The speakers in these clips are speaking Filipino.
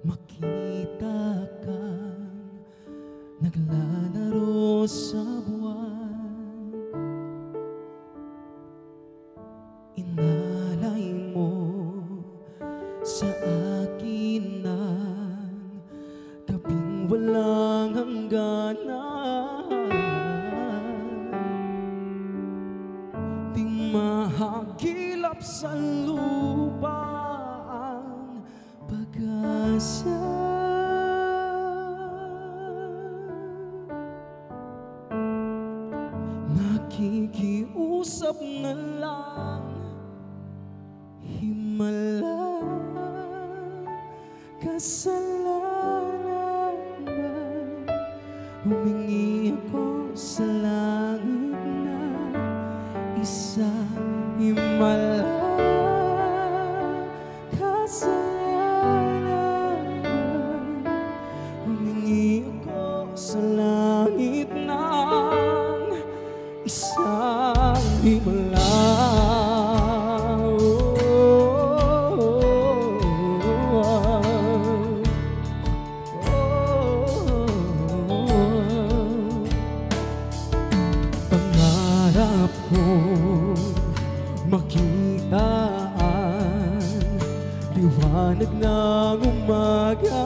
makita kang naglalaro sa buwan. Inalay mo sa akin ng gabing walang hangganan. Di mahagilap sa lupa ang pag-asa. Nakikiusap na lang, himala, kasalanan man. Humingi ako sa langit na isang himala, kasalanan man. Humingi ako sa langit ng isang himala. Pangarap ko makita ang liwanag ng umaga,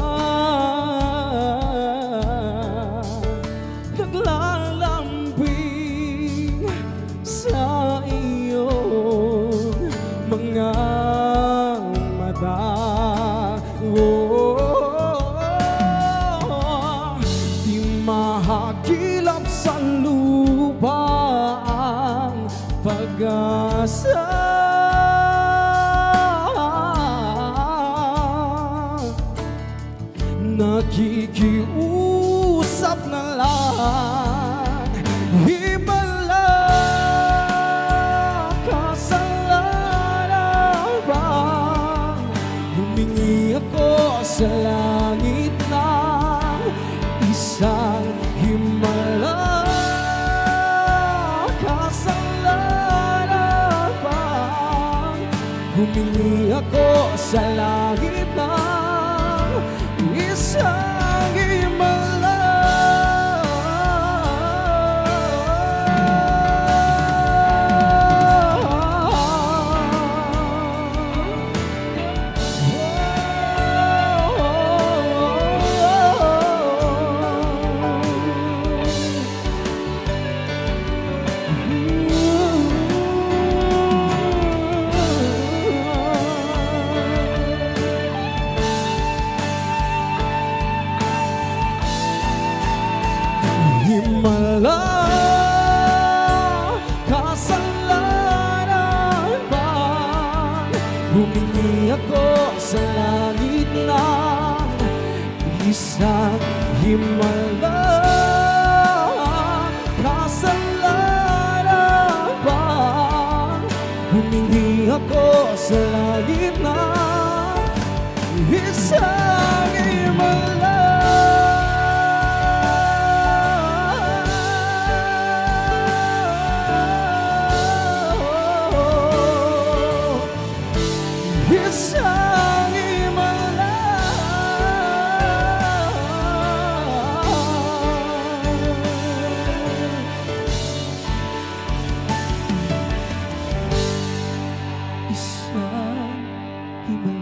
naglalambing sa iyong mga mata. Di mahagilap sa lupa ang pag-asa. Nakikiusap na lang, himala, kasalanan bang. Humingi ako sa langit ng isang himala, kasalanan bang. Humingi ako sa langit ng isang himala. Himala, kasalanan bang. Humingi ako sa langit ng isang himala, kasalanan bang. Humingi ako sa langit ng isang himala. Isang himala. Isang himala.